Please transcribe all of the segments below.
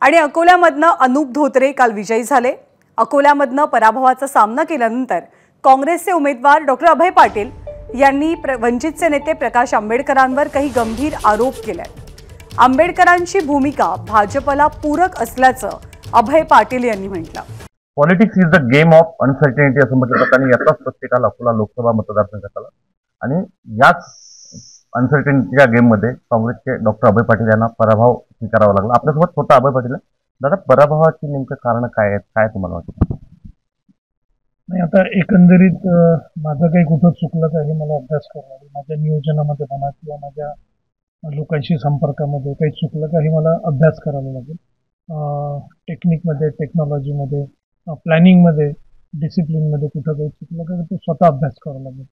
आणि अकोल्यामधनं अनूप धोत्रे काल विजयी झाले। अकोल्यामधनं पराभवाचा सामना केल्यानंतर काँग्रेसचे उमेदवार डॉक्टर अभय पाटील यांनी वंचितचे नेते प्रकाश आंबेडकरांवर काही गंभीर आरोप केले। आंबेडकरांची भूमिका भाजपला पूरक असल्याचं अभय पाटील यांनी म्हटलं। Politics is the game of uncertainty असं म्हटलं जातं आणि याचाच प्रत्येकाला अकोला लोकसभा मतदारसंघाला आणि याच अनसर्टेनिटीच्या गेममध्ये काँग्रेसचे डॉक्टर अभय पाटील यांना पराभव स्वीकारावा लागला। आपल्यासोबत स्वतः अभय पाटील आहे। दादा, पराभवाची नेमकं कारण काय आहे, काय तुम्हाला वाटतं? नाही, आता एकंदरीत माझं काही कुठं चुकलं का हे मला अभ्यास करावा लागेल। माझ्या नियोजनामध्ये म्हणा किंवा माझ्या लोकांशी संपर्कामध्ये काही चुकलं का हे मला अभ्यास करावा लागेल। टेक्निकमध्ये, टेक्नॉलॉजीमध्ये, प्लॅनिंगमध्ये, डिसिप्लिनमध्ये कुठं काही चुकलं का ते स्वतः अभ्यास करावा लागेल।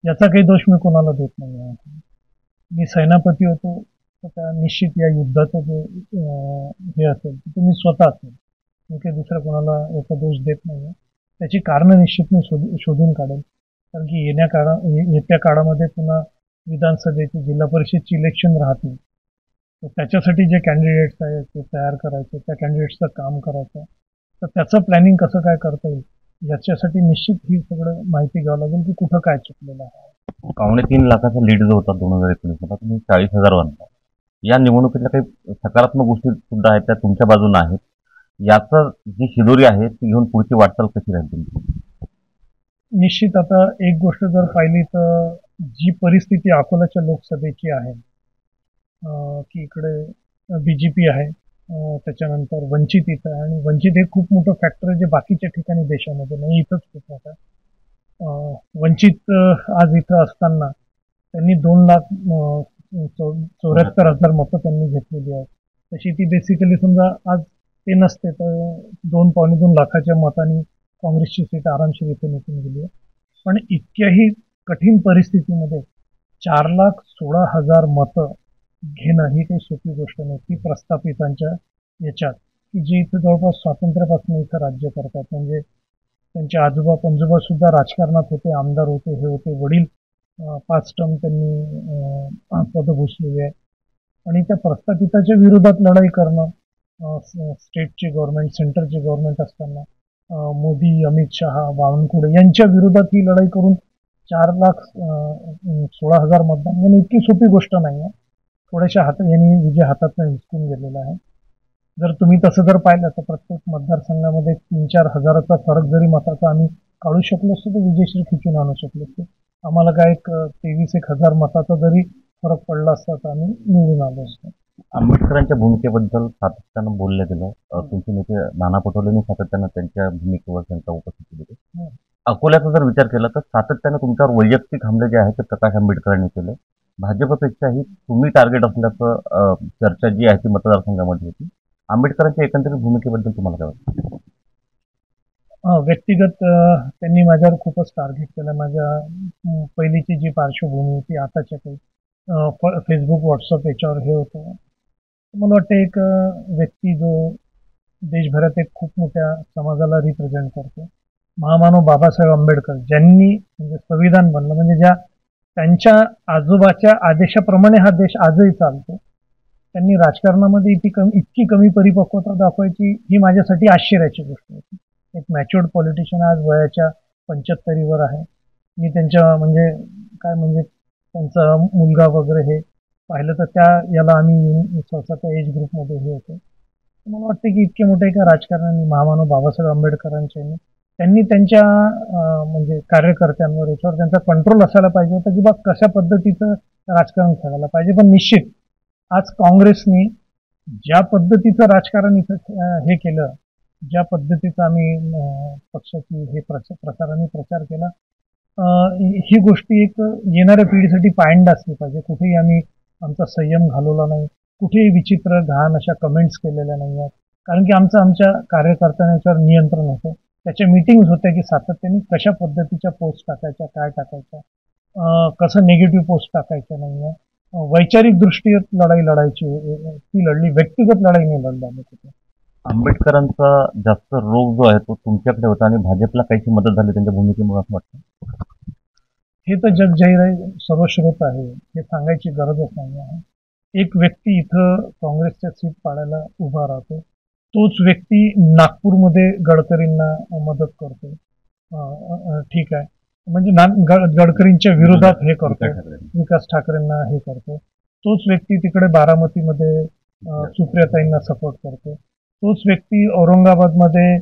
याचा काही दोष मी कोणाला देत नाही आहे। मी सेनापती होतो तर त्या निश्चित या युद्धाचं जे हे असेल ते मी स्वतः असेल, मी काही दुसऱ्या कोणाला याचा दोष देत नाही आहे। त्याची कारणं निश्चित मी शोधून काढेल, कारण की येत्या काळामध्ये पुन्हा विधानसभेची, जिल्हा परिषदची इलेक्शन राहतील, तर त्याच्यासाठी जे कॅन्डिडेट्स आहेत ते तयार करायचे, त्या कॅन्डिडेट्सचं काम करायचं, तर त्याचं प्लॅनिंग कसं काय करता येईल याच्यासाठी निश्चित ही सगळं माहिती घ्यावं लागेल की कुठं काय चुकलेलं आहे। 3.25 लाखाचा लीड जो होता 2019 मध्ये, तुम्ही 40,000 आणता। या निवडणुकीतल्या काही सकारात्मक गोष्टी सुद्धा आहेत त्या तुमच्या बाजूने आहेत। याचं जी शिदोरी आहे ती घेऊन पुढची वाटचाल कशी राहील तुमची? निश्चित आता एक गोष्ट जर पाहिली तर जी परिस्थिती अकोल्याच्या लोकसभेची आहे की इकडे बीजेपी आहे, त्याच्यानंतर वंचित इथं आहे आणि वंचित हे खूप मोठं फॅक्टर आहे जे बाकीच्या ठिकाणी देशामध्ये नाही, इथंच खूप मोठं आहे। वंचित आज इथं असताना त्यांनी 2,74,000 मतं त्यांनी घेतलेली आहेत। तशी ती बेसिकली समजा आज ते नसते तर 2.2 लाखाच्या मतांनी काँग्रेसची सीट आरामशीर इथे निघून गेली आहे। पण इतक्याही कठीण परिस्थितीमध्ये 4,16,000 मतं घेणं ही काही सोपी गोष्ट नाही। ती प्रस्थापितांच्या याच्यात की जे इथं जवळपास स्वातंत्र्यापासून इथं राज्य करतात, म्हणजे त्यांचे आजोबा पणजोबा सुद्धा राजकारणात होते, आमदार होते, हे होते, वडील 5 टर्म त्यांनी पद भूषलेली आहे आणि त्या प्रस्थापिताच्या विरोधात लढाई करणं, स्टेटची गव्हर्नमेंट, सेंटरची गव्हर्नमेंट असताना मोदी, अमित शहा, बावनकुळे यांच्या विरोधात ही लढाई करून 4,16,000 मतदान यांनी इतकी सोपी गोष्ट नाही आहे। थोड्याशा यांनी विजय हातात हिसकून गेलेला आहे। जर तुम्ही तसं जर पाहिलं तर प्रत्येक मतदारसंघामध्ये 3-4 हजाराचा फरक जरी मताचा आम्ही काढू शकलो असतो तर विजयश्री खिचून आणू शकलो असतो। आम्हाला काय एक 23,000 मताचा जरी फरक पडला असता तर आम्ही निवडून आलो असतो। आंबेडकरांच्या भूमिकेबद्दल सातत्यानं बोललं गेलं। तुमचे नेते नाना पटोलेंनी सातत्यानं त्यांच्या भूमिकेवर त्यांचा उपस्थिती दिली। अकोल्याचा जर विचार केला तर सातत्यानं तुमच्यावर वैयक्तिक हमले जे आहेत ते प्रकाश आंबेडकरांनी केले। भाजपपेक्षाही तुम्ही टार्गेट असल्याचं चर्चा जी आहे ती मतदारसंघामध्ये होती। आंबेडकरांच्या एकंदरीत भूमिकेबद्दल तुम्हाला काय वाटतं? व्यक्तिगत त्यांनी माझ्यावर खूपच टार्गेट केलं। माझ्या पहिलीची जी पार्श्वभूमी होती, आताच्या काही फेसबुक, व्हॉट्सअप याच्यावर हे होतं। मला वाटतं एक व्यक्ती जो देशभरात एक खूप मोठ्या समाजाला रिप्रेझेंट करतो, महामानव बाबासाहेब आंबेडकर, ज्यांनी म्हणजे संविधान बनलं, म्हणजे ज्या त्यांच्या आजोबाच्या आदेशाप्रमाणे हा देश आजही चालतो, त्यांनी राजकारणामध्ये इतकी कमी परिपक्वता दाखवायची ही माझ्यासाठी आश्चर्याची गोष्ट होती। एक मॅच्युअर्ड पॉलिटिशियन आज वयाच्या 75वर आहे। मी त्यांच्या म्हणजे काय म्हणजे त्यांचा मुलगा वगैरे हे पाहिलं तर त्या याला आम्ही सहसा त्या एज ग्रुपमध्ये हे होतो। मला वाटतं की इतके मोठे एका राजकारण्यांनी, महामानव बाबासाहेब आंबेडकरांच्या त्यांनी त्यांच्या म्हणजे कार्यकर्त्यांवर याच्यावर त्यांचा कंट्रोल असायला पाहिजे होता की बा कशा पद्धतीचं राजकारण करायला पाहिजे। पण निश्चित आज काँग्रेसने ज्या पद्धतीचं राजकारण इथं हे केलं, ज्या पद्धतीचा आम्ही पक्षाची हे प्रकाराने प्रचार केला, ही गोष्टी एक येणाऱ्या पिढीसाठी पायंडा असली पाहिजे। कुठेही आम्ही आमचा संयम घालवला नाही, कुठेही विचित्र घाण अशा कमेंट्स केलेल्या नाही आहेत, कारण की आमच्या कार्यकर्त्यांच्यावर नियंत्रण होतं। त्याच्या मीटिंग्स होत्या की सातत्याने कशा पद्धतीच्या पोस्ट टाकायच्या, काय टाकायच्या, कसं निगेटिव्ह पोस्ट टाकायच्या नाही आहे। वैचारिक दृष्टीत लढाई लढायची, ती लढली, व्यक्तिगत लढाई नाही लढली आम्ही तिथे। आंबेडकरांचा जास्त रोग जो आहे तो तुमच्याकडे होता आणि भाजपला काहीची मदत झाली त्यांच्या भूमिकेमुळे असं वाटतं? हे तर जग जाहीर आहे, सर्वश्रुत आहे, हे सांगायची गरजच नाही आहे। एक व्यक्ती इथं काँग्रेसच्या सीट पाडायला उभा राहतो, तोच व्यक्ती नागपूरमध्ये गडकरींना मदत करतो. ठीक आहे, म्हणजे गडकरींच्या विरोधात हे करतो, विकास ठाकरेंना हे करतो. तोच व्यक्ती तिकडे बारामतीमध्ये सुप्रियाताईंना सपोर्ट करतो. तोच व्यक्ती औरंगाबादमध्ये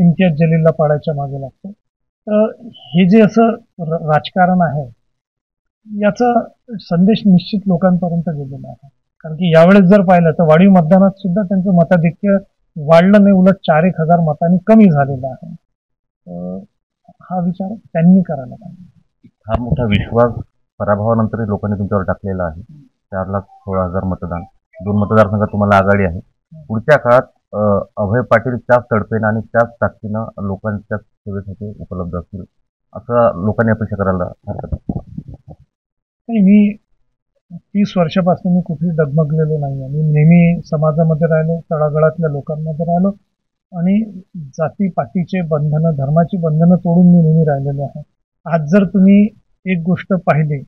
इम्तियाज जलीलला पाडायच्या मागे लागतो. तर हे जे असं राजकारण आहे याचा संदेश निश्चित लोकांपर्यंत गेलेला आहे. कारण की यावेळेस जर पाहिलं तर वाढीव मतदानात सुद्धा त्यांचं मताधिक्य वाढलं नाही, उलट 4,000 मतांनी कमी झालेलं आहे. हा विचार त्यांनी करायला पाहिजे. फार मोठा विश्वास पराभवानंतरही लोकांनी तुमच्यावर टाकलेला आहे. 4,16,000 मतदान, 2 मतदारसंघात तुम्हाला आघाडी आहे. पुढच्या काळात अभय पाटील त्याच तडफेनं आणि त्याच ताकदीनं लोकांच्या सेवेसाठी उपलब्ध असतील असं लोकांनी अपेक्षा करायला हरकत नाही. मी 30 वर्षापासून मी कुठेही डगमगलेलो नाही आहे. मी नेहमी समाजामध्ये राहिलो, तळागाळातल्या लोकांमध्ये राहिलो आणि जाती पातीचे बंधनं, धर्माची बंधनं तोडून मी नेहमी राहिलेलो आहे. आज जर तुम्ही एक गोष्ट पाहिली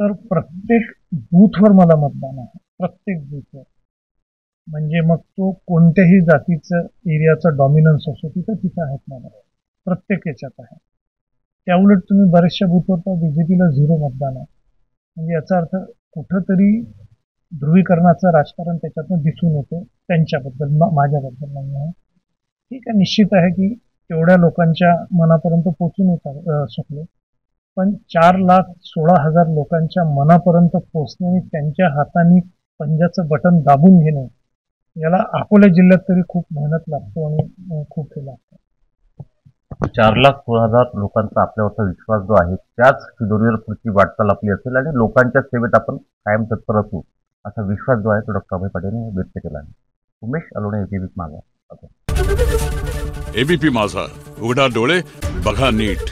तर प्रत्येक बूथवर मला मतदान आहे, प्रत्येक बूथवर. म्हणजे मग तो कोणत्याही जातीचं एरियाचा डॉमिनन्स असो तिथं आहेत मला, प्रत्येक याच्यात आहे. त्याउलट तुम्ही बऱ्याचशा बूथवर तर बीजेपीला 0 मतदान आहे. म्हणजे याचा अर्थ कुठंतरी ध्रुवीकरणाचं राजकारण त्याच्यातनं दिसून येते त्यांच्याबद्दल, माझ्याबद्दल नाही आहे. ठीक आहे, निश्चित आहे की तेवढ्या लोकांच्या मनापर्यंत पोचून येतात शकलो, पण 4,16,000 लोकांच्या मनापर्यंत पोचणे आणि त्यांच्या हाताने पंजाचं बटन दाबून घेणे याला अकोला जिल्ह्यात तरी खूप मेहनत लागतो आणि खूप हे लागतं. 4,16,000 लोकांचा आपल्यावरचा विश्वास जो आहे त्याच शिदोरीवर पुढची वाटचाल आपली असेल आणि लोकांच्या सेवेत आपण कायम तत्पर असू असा विश्वास जो आहे तो डॉक्टर अभय पाटील यांनी व्यक्त केला आहे. उमेश अलोणे, एबीपी माझा. एबीपी माझा, उघडा डोळे बघा नीट.